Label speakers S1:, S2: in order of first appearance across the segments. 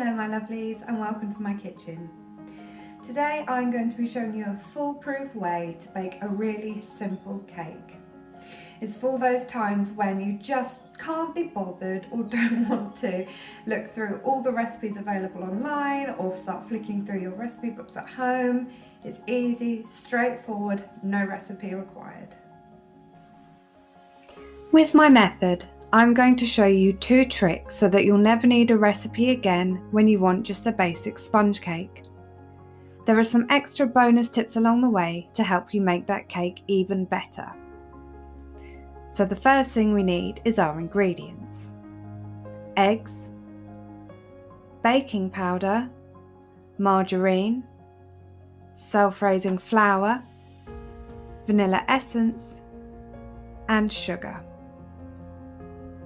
S1: Hello my lovelies and welcome to my kitchen. Today I'm going to be showing you a foolproof way to bake a really simple cake. It's for those times when you just can't be bothered or don't want to look through all the recipes available online or start flicking through your recipe books at home. It's easy, straightforward, no recipe required. With my method, I'm going to show you 2 tricks so that you'll never need a recipe again when you want just a basic sponge cake. There are some extra bonus tips along the way to help you make that cake even better. So the first thing we need is our ingredients. Eggs, baking powder, margarine, self-raising flour, vanilla essence, and sugar.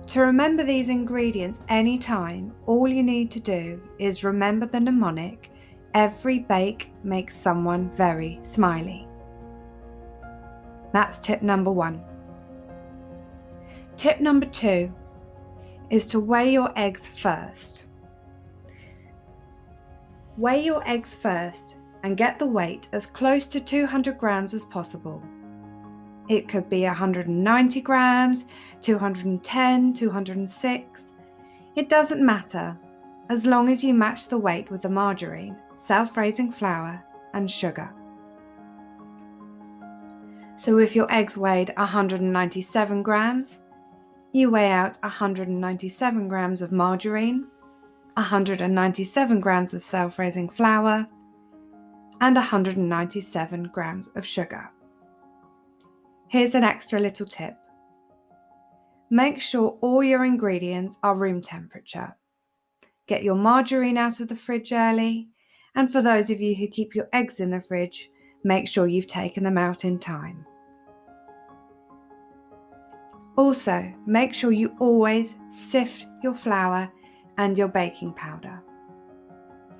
S1: To remember these ingredients anytime, all you need to do is remember the mnemonic, every bake makes someone very smiley. That's tip number 1. Tip number 2 is to weigh your eggs first. Weigh your eggs first and get the weight as close to 200 grams as possible. It could be 190 grams, 210, 206. It doesn't matter, as long as you match the weight with the margarine, self-raising flour, and sugar. So if your eggs weighed 197 grams, you weigh out 197 grams of margarine, 197 grams of self-raising flour, and 197 grams of sugar. Here's an extra little tip. Make sure all your ingredients are room temperature. Get your margarine out of the fridge early, and for those of you who keep your eggs in the fridge, make sure you've taken them out in time. Also, make sure you always sift your flour and your baking powder.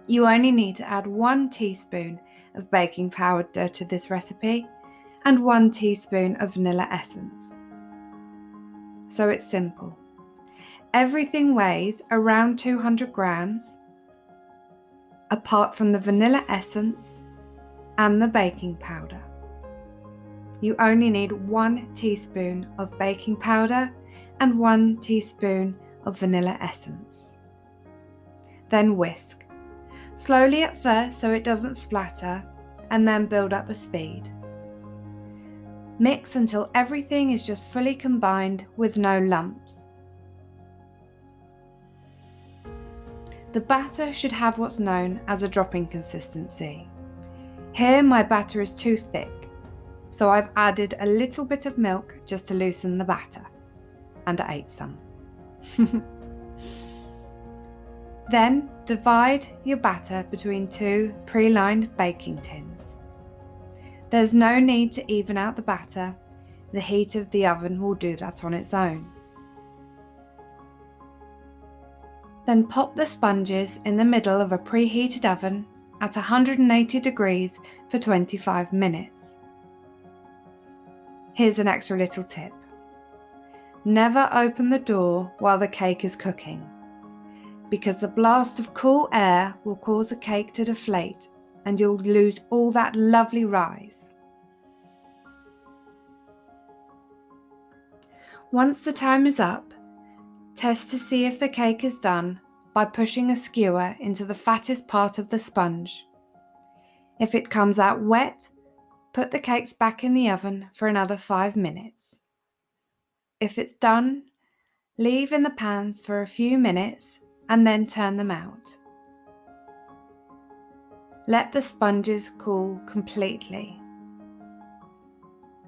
S1: You only need to add 1 teaspoon of baking powder to this recipe and 1 teaspoon of vanilla essence. So it's simple. Everything weighs around 200 grams, apart from the vanilla essence and the baking powder. You only need 1 teaspoon of baking powder and 1 teaspoon of vanilla essence. Then whisk. Slowly at first so it doesn't splatter, and then build up the speed. Mix until everything is just fully combined with no lumps. The batter should have what's known as a dropping consistency. Here my batter is too thick, so I've added a little bit of milk just to loosen the batter, and I ate some. Then divide your batter between 2 pre-lined baking tins. There's no need to even out the batter, the heat of the oven will do that on its own. Then pop the sponges in the middle of a preheated oven at 180 degrees for 25 minutes. Here's an extra little tip. Never open the door while the cake is cooking, because the blast of cool air will cause the cake to deflate and you'll lose all that lovely rise. Once the time is up, test to see if the cake is done by pushing a skewer into the fattest part of the sponge. If it comes out wet, put the cakes back in the oven for another 5 minutes. If it's done, leave in the pans for a few minutes and then turn them out. Let the sponges cool completely.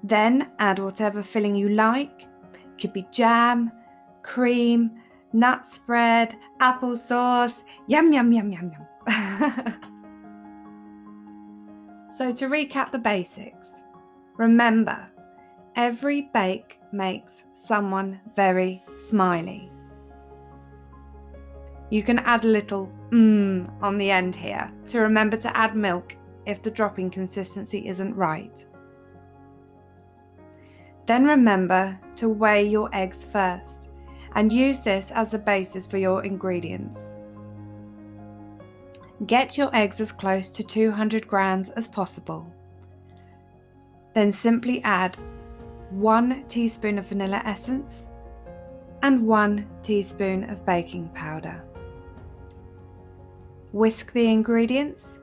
S1: Then add whatever filling you like. It could be jam, cream, nut spread, applesauce. Yum, yum, yum, yum, yum. So to recap the basics, remember, every bake makes someone very smiley. You can add a little on the end here to remember to add milk if the dropping consistency isn't right. Then remember to weigh your eggs first and use this as the basis for your ingredients. Get your eggs as close to 200 grams as possible. Then simply add 1 teaspoon of vanilla essence and 1 teaspoon of baking powder. Whisk the ingredients,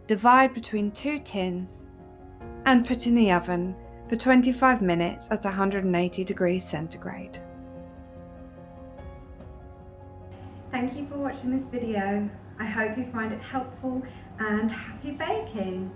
S1: divide between 2 tins and put in the oven for 25 minutes at 180 degrees centigrade. Thank you for watching this video. I hope you find it helpful and happy baking!